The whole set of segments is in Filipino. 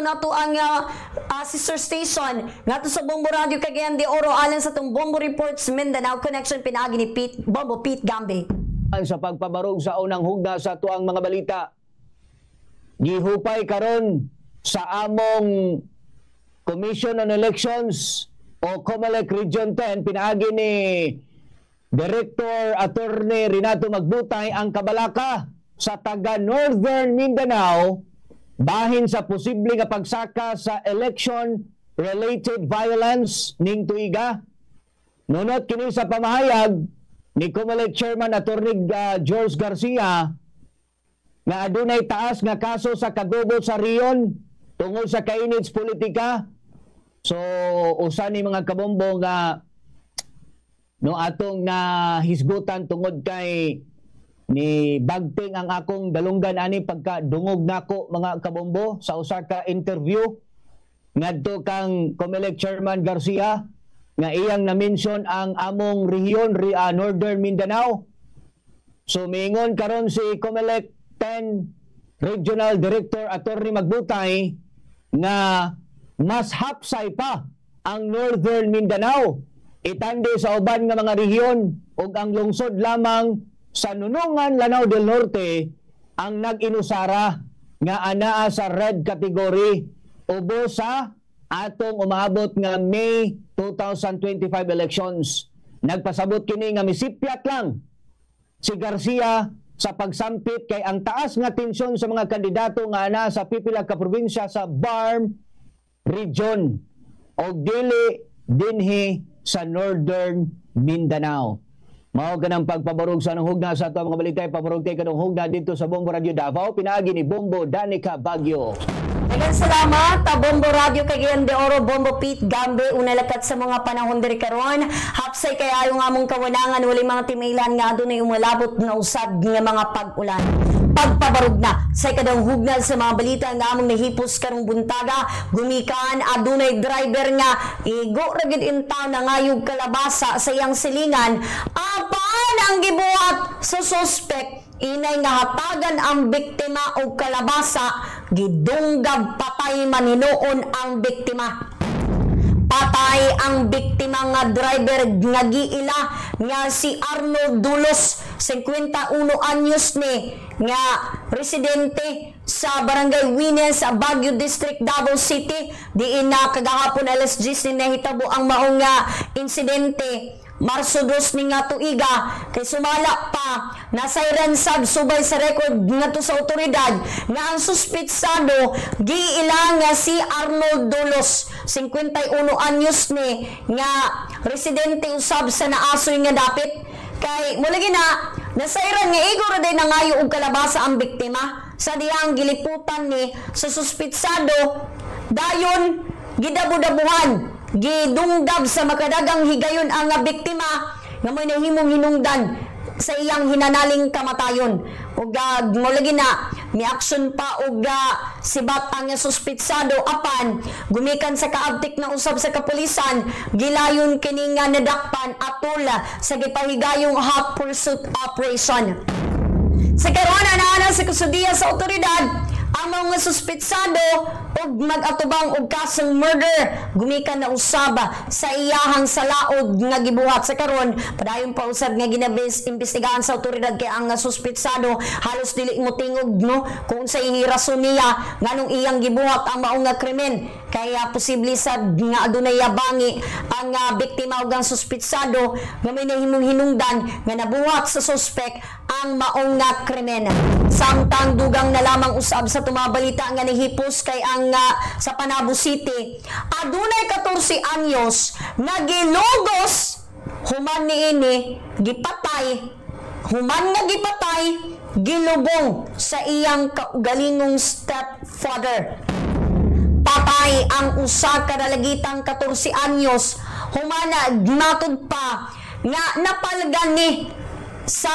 nato ang sister station nga to sa Bombo Radio Cagayan de Oro alang sa tong Bombo Reports Mindanao Connection pinaagi ni Bombo Pete Gambe. Sa pagpabarog sa unang hugna sa tuang mga balita, gihupay karon sa among Commission on Elections o COMELEC Region 10 pinaagi ni Director Attorney Renato Magbutay ang kabalaka sa taga Northern Mindanao bahin sa posible nga pagsaka sa election-related violence ning tuiga. Nunot kini sa pamahayag ni COMELEC Chairman Attorney George Garcia nga adunay taas nga kaso sa kagubo sa riyon tungod sa kainits politika. So usa ni mga kabombo nga no atong na hisgutan tungod kay ni bagting ang akong dalunggan ani pagka dungog nako mga kabombo sa usa ka interview ngadto kang COMELEC Chairman Garcia nga iyang na-mention ang among rehiyon Northern Mindanao. So miingon karon si COMELEC 10 Regional Director Attorney Magbutay nga mas hapsay pa ang Northern Mindanao itande sa uban nga mga rehiyon ug ang lungsod lamang sa Nunungan, Lanao del Norte ang nag-inusara nga anaa sa red category ubo sa atong umaabot nga May 2025 elections. Nagpasabot kini nga misipyat lang si Garcia sa pagsampit kay ang taas nga tensyon sa mga kandidato nga ana sa pipila ka probinsya sa BARM region o dili dinhi sa Northern Mindanao. Mao ganang pagpabarog sa anong hugna sa ato mga balita, pabarog tayo kanong hugna dito sa Bombo Radio Davao, pinaagi ni Bombo Danica Baguio. Daghang salamat Bombo Radio Cagayan de Oro, Bombo Pete Gambe, unalakat sa mga panahon diri karon. Hapsay kay ayo nga among kawanangan walay mga timilan nga adunay umalabot nga usab nga mga pag-ulan. Pagpabarog na sa ikadang hugna sa mga balita nga among nahipos karong buntaga, gumikan adunay driver nga igo ra gid intaw na ngayog kalabasa sa iyang silingan. Apan ang gibuhat sa suspect inay nga hatagan ang biktima og kalabasa, gidunggab patay maninuon ang biktima. Patay ang biktima nga driver nga giila nga si Arnold Dulos, 51 anyos ni, nga residente sa Barangay Wines, Baguio District, Davao City. Diin na kagahapon alas 10 ni nahitabo ang maong nga insidente. Marso 2 ni nga tuiga kay sumala pa nasayran sab subay sa record ngadto sa otoridad nga ang suspitsado giila nga si Arnold Dulos, 51 anyos ni, nga residente usab sa naasoy nga dapit. Kay mulagi na nasayran nga igoro day nangayo og kalabasa ang biktima sa diyang giliputan ni sa suspitsado dayon gidabu-dabuhan, gidunggab sa makadagang higayon ang biktima nga may nahimong hinungdan sa iyang hinanaling kamatayon. Ug mulagi na mi action pa og sibat ang suspitsado apan gumikan sa kaabtik na usab sa kapulisan, gilayon kini nga nadakpan atol sa gipahigayong hot pursuit operation. Sa karon ana sa kusudiya sa otoridad ang mga suspitsado og mag-atubang og kasong murder, gumikan na usab sa iyahang salaod nga gibuhat. Sa karon padayon pa usab nga ginabis imbestigahan sa otoridad kay ang suspitsado halos dili mo tingog no kung sa ihirason niya nganong iyang gibuhat ang maong nga krimen. Kaya posible sad nga adunay yabangi ang biktima ug ang suspitsado nga may nahimong hinungdan nga nabuhat sa suspek ang maong nga krimen. Samtang dugang na lamang usab sa tumabalita nga nahipos kay ang sa Panabo City adunay 14 anyos nagilogos human niini gipatay, human nga gipatay gilubong sa iyang kaugalingong stepfather. Patay ang usa ka dalagitang 14 anyos humana matud pa nga napalgan ni sa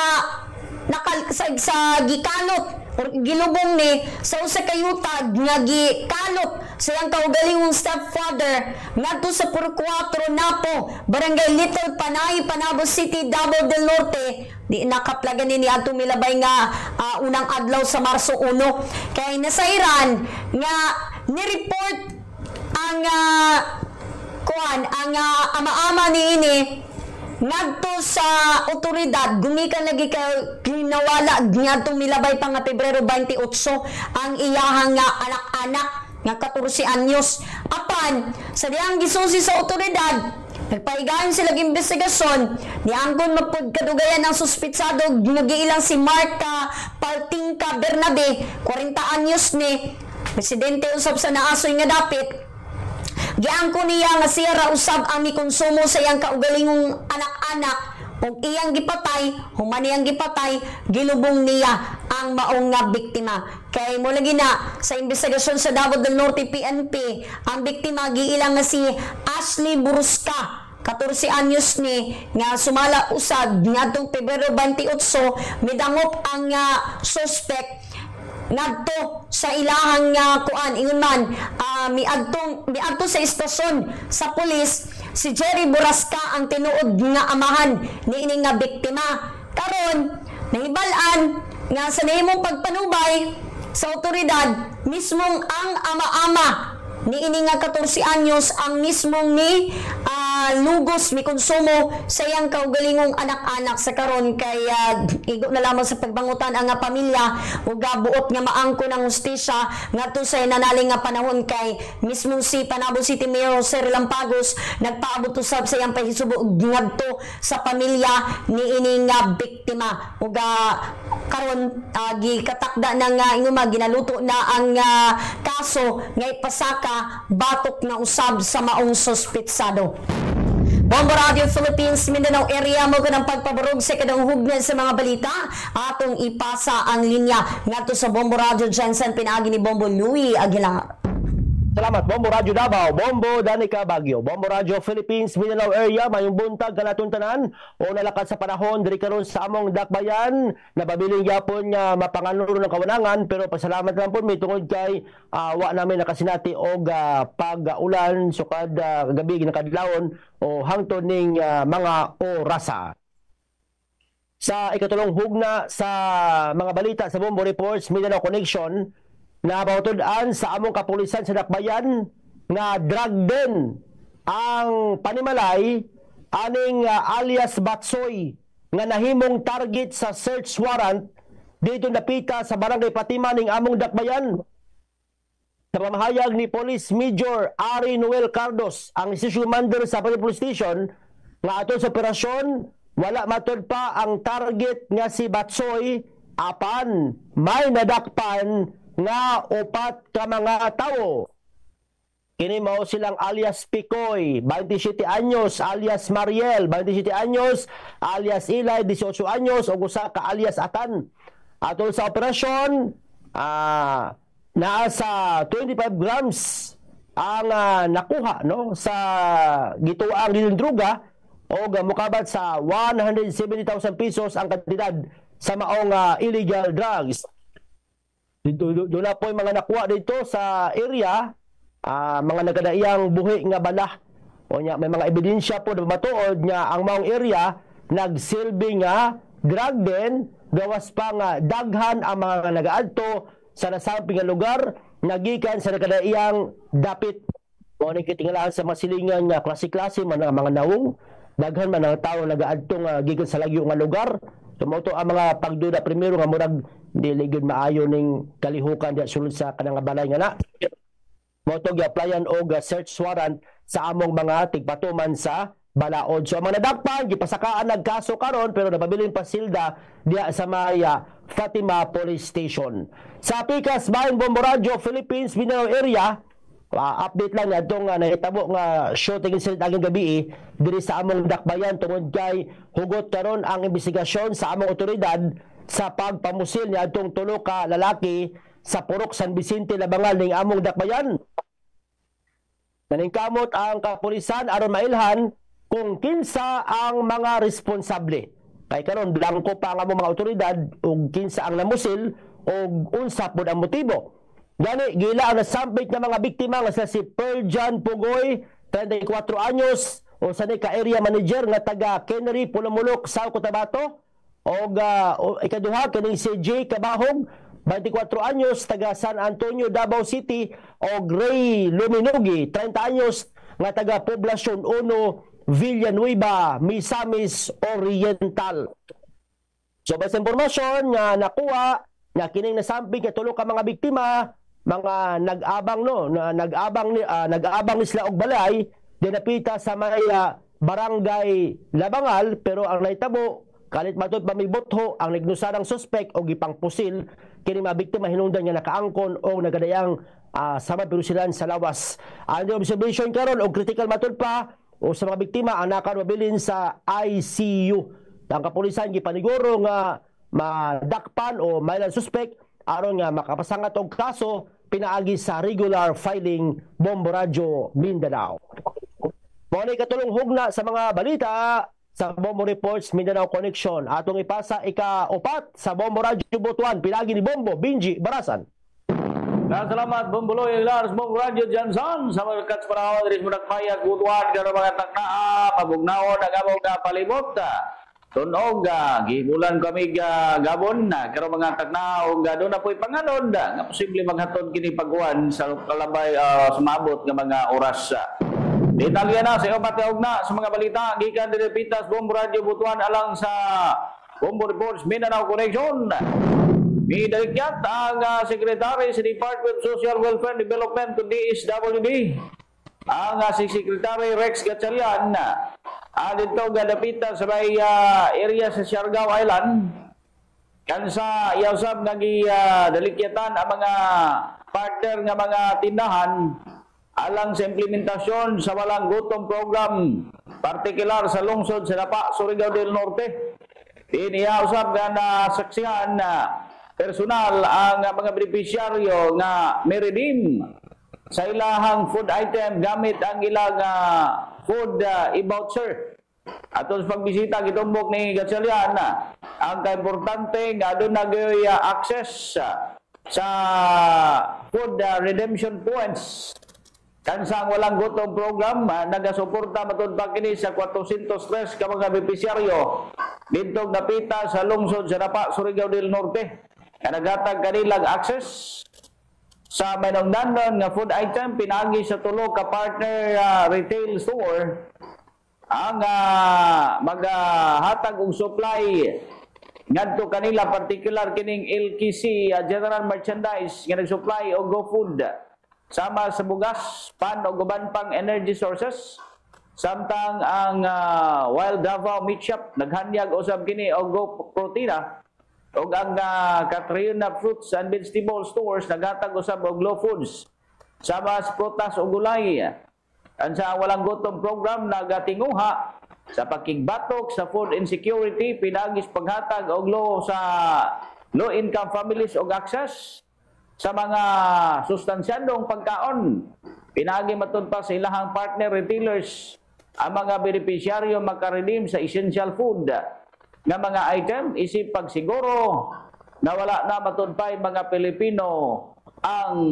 gikalot or gilubong ni sa usa ka yutag nga gikalot sa iyang kaugalingong stepfather ngadto sa Purkuatro Napo, Barangay Little Panay, Panabo City, Davao del Norte. Di nakaplagan ni adto milabay nga unang adlaw sa Marso 1 kay nasayran nga ni-report ang ama-ama niini ngadto sa otoridad, gumikan lagi kay ginawala ngadto milabay pa nga Pebrero 28 ang iyahang anak-anak nga 14 anyos. Apan sa diyang gisusi sa otoridad, nagpaigayon sila ng investigasyon, nianggon mapud kadugayan ang suspitsado nagiilang si Marca Partingka Bernabe, 40 anyos ni, presidente usab sa naasoy nga dapit. Giangko niya nga siya ra usab ang mikonsumo sa iyang kaugalingong anak-anak ug iyang gipatay, human iyang gipatay, gilubong niya ang maong nga biktima. Kay mo lagi na sa investigasyon sa Davao del Norte PNP, ang biktima giilang nga si Ashley Burusca, 14 anyos ni, nga sumala usad ngadtong Pebrero 28, midangop ang suspect ngadto sa ilahang ingon man miadto sa istasyon sa pulis. Si Jerry Burasca ang tinuod nga amahan niining nga biktima. Karon nahibal-an nga sa nahimong pagpanubay sa otoridad, mismong ang ama-ama niini nga 14 anyos ang mismong ni lugos mi konsumo sa iyang kaugalingong anak-anak. Sa karon kay igo na lamang sa pagbangutan ang pamilya ug buot nga maangko ng hustisya ngadto sa nanaling nga panahon kay mismong si Panabo City Mayor Sir Lampagos nagpaabot usab sa iyang pahisubo ngadto sa pamilya niini nga biktima ug karon gikatakda na nga inguma ginaluto na ang kaso nga ipasaka batok na usab sa maong suspitsado. Bombo Radio Philippines, Mindanao area mo kanang pagpabarog sa kadang hugnan sa mga balita. Atong ipasa ang linya ngadto sa Bombo Radio Jensen pinaagi ni Bombo Louie Aguilar. Salamat, Bombo Radio Davao, Bombo Danica Baguio, Bombo Radio Philippines, Mindanao area, mayong buntag kanatong tanan o nalakat sa panahon diri karon sa among dakbayan, nababiling gyapon nga mapanganuro ng kawanangan, pero pasalamat lang po may tungod kay wa namin nakasinati og pag-ulan sukad gabi ginakadlawon o hangtod ning mga orasa. Sa ikatulong hugna sa mga balita sa Bombo Reports Mindanao Connection, na bautud-an sa among kapulisan sa dakbayan nga drug den ang panimalay aning alias Batsoy nga nahimong target sa search warrant dito napita sa barangay Patima ning among dakbayan. Sa pamahayag ni Police Major Ari Noel Cardos, ang station commander sa Police Station, nga aton sa operasyon wala matod pa ang target nga si Batsoy, apan may nadakpan nga 4 ka mga tao. Kini mao silang alias Picoy, 27 anyos, alias Mariel, 27 anyos, alias Ilay, 18 anyos, ug usa ka alias Atan. Atol sa operasyon, naa sa 25 grams ang nakuha no sa gituang dining droga o mukabat sa 170,000 pesos ang kantidad sa maong illegal drugs. Doon na po yung mga nakuha dito sa area, mga nagkadaiyang buhi nga bala. O nya, may mga ebidensya po na matuod nga ang maong area nagsilbi nga drug den, gawas pa nga daghan ang mga nagaadto sa nasamping nga lugar, nagikan sa nagkadaiyang dapit. O nakitingalahan sa masilingan nga klase-klase, mga naung, daghan man ang tao nagaadto nga gikan sa lagyo nga lugar. Tumoto ang mga pagduda primero nga murag dili gid maayo ning kalihukan diya sulod sa kanang balay nga na. Moto gi-applyan og search warrant sa among mga tigpatuman sa balaod. So ang mga nadakpan gipasakaan nagkaso karon pero napabiling pasilda diya sa Maya Fatima Police Station. Sa Pikas Bayan Bombo Radio Philippines Mindanao area, update lang nga itong nahitabo nga shooting incident aging gabi diri sa among dakbayan tungod kay hugot karon ang investigasyon sa among otoridad sa pagpamusil niya itong 3 ka lalaki sa Purok San Vicente Labangal ning among dakbayan. Naningkamot ang kapulisan aron mailhan kung kinsa ang mga responsable. Kay karon blanco pa ang among mga otoridad ug kinsa ang namusil ug unsa pud ang motibo. Gani gila ang nasampit nga mga biktima nga si Perjan Pugoy, 34 anyos, o sa ka area manager nga taga Kennery Pulumulok, Sao Cotabato, o ikaduha kaning si J Kabahog, 24 anyos, taga San Antonio, Davao City, o Gray Luminugi, 30 anyos, nga taga Poblacion 1, Villanueva, Misamis Oriental. So basta impormasyon nga nakuha, nga kining nasamping kay tulo ka mga biktima, mga nag-abang nag-abang sila og balay, dinapita sa may barangay Labangal, pero ang naitabo kalit matod pa may botho ang nagnusadang suspek o gipang pusil kini mga biktima hinungdan nga nakaangkon o nagadayang sama pirusilan sa lawas. Ang observation karon og critical matod pa o sa mga biktima ang nakanabilin sa ICU. Ang kapulisan gipaniguro nga madakpan o mailan suspek aron nga makapasangat og kaso pinaagi sa regular filing Bombo Radio Mindanao. Mao katulong hugna sa mga balita sa Bombo Reports Mindanao Connection. Atong ipasa ika-upat sa Bombo Radio Butuan. Pinagi ni Bombo, Binji, Barasan. Salamat Bombo Loy, Lars, Bombo Radio Johnson. Sa mga kats parawan, Dris Mudakmayat, Butuan, garo mga taknaa, pagugnaon, nagabog na palibot. Tunog, gibulan kami gabon na, garo mga taknaa, doon na po'y pangalod. Nga posible maghatod kini pagkuhan sa kalabay sumabot ng mga oras. Detalya na sa iyong na sa mga balita gikan diri Pitas Bombo Radio Butuan alang sa Bombo Reports Mindanao Connection. Midalikyat ang Secretary sa Department of Social Welfare and Development to DSWD. Ang si Secretary Rex Gatchalian dito gadapita sa may area sa Siargao Island. Kansa iyausab nga dalikyatan ang mga partner nga mga tindahan alang sa implementasyon sa walang gutom program, partikular sa lungsod sa Dapa, Surigao del Norte. Iniyausap nga na saksihan na personal ang mga beneficiaryo nga meredeem sa ilahang food item gamit ang ilang food e-voucher. Ato sa pagbisita gitumbok ni Gatchalian ang kaimportante nga doon nag access sa food redemption points. Kansang walang gutom program, nagasuporta matod pa kini sa 403 ka mga beneficiaryo dintog napita sa lungsod sa Dapa, Surigao del Norte. Naghatag kanilang access sa manungdanon nga food item pinagi sa tulo ka partner retail store ang maghatag og supply ngadto kanila particular kining LKC General Merchandise nga nag-supply og GoFood sama sa bugas, pan o guban pang energy sources. Samtang ang Wild Davao Meat Shop naghanyag usab kini og Go Proteina ug ang Catriona Fruits and Vegetable Stores naghatag usab og Glow Foods sama sa prutas o gulay. Ang sa walang gutom program nagatinguha sa pagkigbatok sa food insecurity pinagis paghatag og sa low income families og access sa mga sustansyadong pagkaon. Pinagi matun pa sa ilahang partner retailers ang mga beneficiaryo makaredeem sa essential food nga mga item isip pagsiguro na wala na matun pa mga Pilipino ang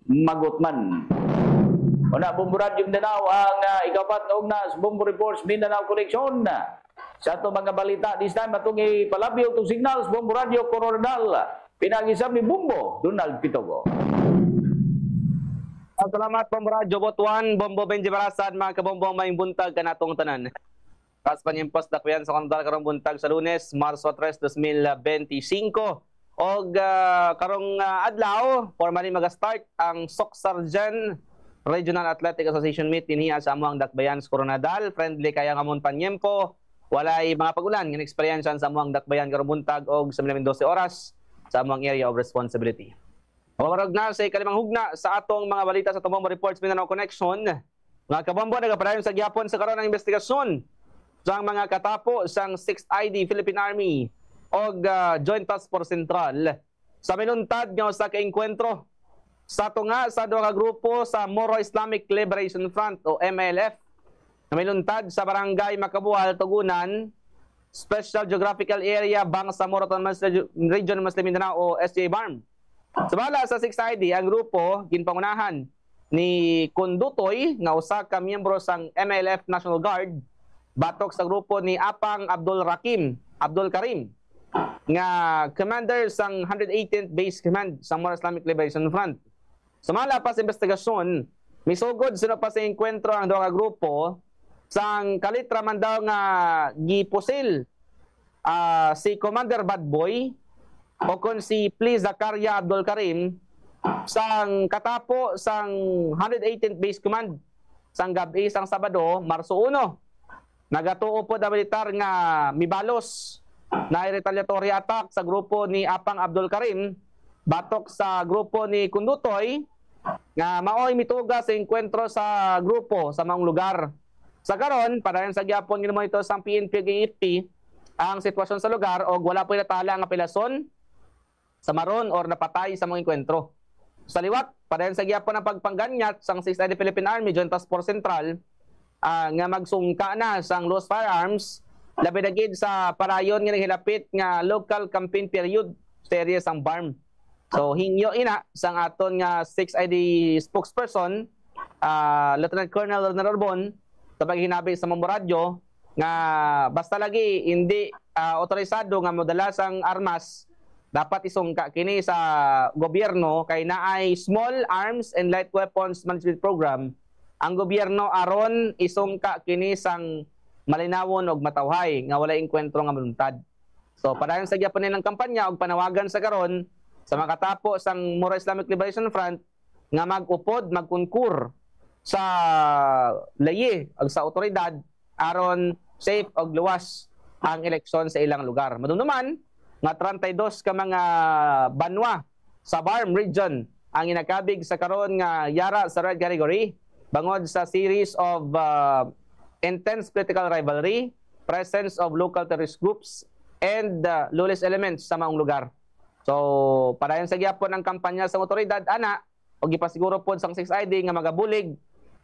magutman. Una Bombo Radio Mindanao ang ikapat na ugna sa Bombo Reports Mindanao Connection. Sa ato mga balita this time atong ipalabyo itong signals Bombo Radio Coronadal. Pinagisab ni Bombo Donald Pitogo. Salamat Bombo Radio Butuan, Bombo Benji Barasan, mga kabombong may buntag kanatong tanan. Kas panyempos dakyan sa kondal karong buntag sa Lunes, Marso 3, 2025. Og karong adlaw, formally mag-start ang Soksarjan Regional Athletic Association meet dinhi sa amuang Dakbayan sa Coronadal. Friendly kaya nga amon panyempo, walay mga pagulan nga experience sa amuang Dakbayan karong buntag og sa 12 oras. Sa among area of responsibility. Mamarag na sa ikalimang hugna sa atong mga balita sa Bombo Reports Mindanao Connection. Mga kabombo, nagapadayon sa gyapon sa karon ng investigasyon sa mga katapo sang 6th ID Philippine Army o Joint Task Force Central sa minuntad nga sa kaengkwentro sa tunga sa duha ka grupo sa Moro Islamic Liberation Front o MLF na minuntad sa barangay Makabuhal, Tugunan, Special Geographical Area, Bangsamoro Region Muslim Mindanao o SGA BARM. Sa bala sa 6th ID, ang grupo ginpangunahan ni Kundutoy nga usa ka miyembro sang MLF National Guard batok sa grupo ni Apang Abdul Karim nga commander sang 118th Base Command sa More Islamic Liberation Front. Sumala pa sa investigasyon, misugod sino pa sa enkwentro ang duha ka grupo sang kalitra man daw nga gipusil si Commander Badboy o kon si Pli Zakaria Abdul Karim sang katapo sang 118th Base Command sang gabi sang Sabado, Marso 1. Nagatuo po na militar nga mibalos na retaliatory attack sa grupo ni Apang Abdul Karim batok sa grupo ni Kundutoy nga maoy mituga sa enkwentro sa grupo sa mga lugar. Sa karon, padayon sa gyapon ginomonitor sang PNP ug AFP ang sitwasyon sa lugar o wala po natala nga pilason sa maron or napatay sa mga enkwentro. Sa liwat, padayon sa gyapon ang pagpangganyat sang 6th Philippine Army Joint Task Force Central nga magsungka na sang lost firearms labi na gid sa parayon nga naghilapit nga local campaign period sa area sang BARM. So hingyo ina sang aton nga 6ID spokesperson Lieutenant Colonel Ronald Arbon sa paghinabi sa Mamboradyo nga basta lagi hindi otorisado nga modala sang armas dapat isungka kini sa gobyerno kay naay Small Arms and Light Weapons Management Program ang gobyerno aron isungka kini sang malinawon og matawhay nga wala enkwentro nga maluntad. So padayon sa gyapon nilang kampanya og panawagan sa karon sa makatapo sang More Islamic Liberation Front nga mag-upod, magkunkur sa layi ag sa otoridad aron safe og luwas ang eleksyon sa ilang lugar. Madumduman nga 32 ka mga banwa sa BARM region ang inakabig sa karon nga yara sa red category bangod sa series of intense political rivalry, presence of local terrorist groups and lawless elements sa maong lugar. So padayon sa gyapon ang kampanya sa otoridad ana og gipasiguro pod sang 6ID nga magabulig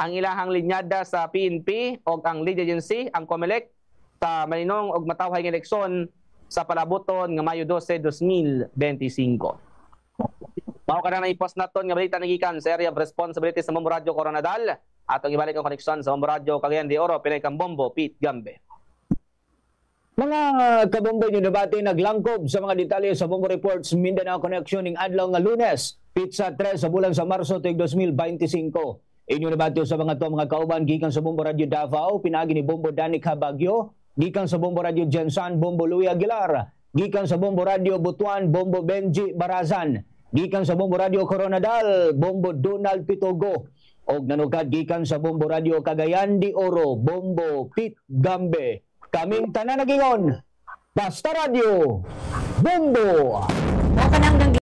ang ilahang linyada sa PNP o ang lead agency, ang COMELEC, sa malinong og matawhay nga eleksyon sa palabuton nga Mayo 12, 2025. Mao kada na i-post naton nga balita nagikan sa area of responsibility sa Mamboradyo Coronadal. Atong ibalik ang koneksyon sa Mamboradyo Cagayan de Oro, Pinay Kambombo, Pete Gambe. Mga kabombo nyo debate naglangkob sa mga detalye sa Bombo Reports Mindanao Connection ning adlaw nga Lunes, Pizza 3 sa bulan sa Marso tuig 2025. Inyo nabati sa mga to mga kauban gikan sa Bombo Radio Davao, pinagi ni Bombo Danica Baguio, gikan sa Bombo Radio Jansan, Bombo Louie Aguilar, gikan sa Bombo Radio Butuan, Bombo Benji Barazan, gikan sa Bombo Radio Coronadal, Bombo Donald Pitogo, og nanukad gikan sa Bombo Radio Cagayan de Oro, Bombo Pete Gambe. Kaming tanan nagingon, Basta Radio, Bombo! O kanang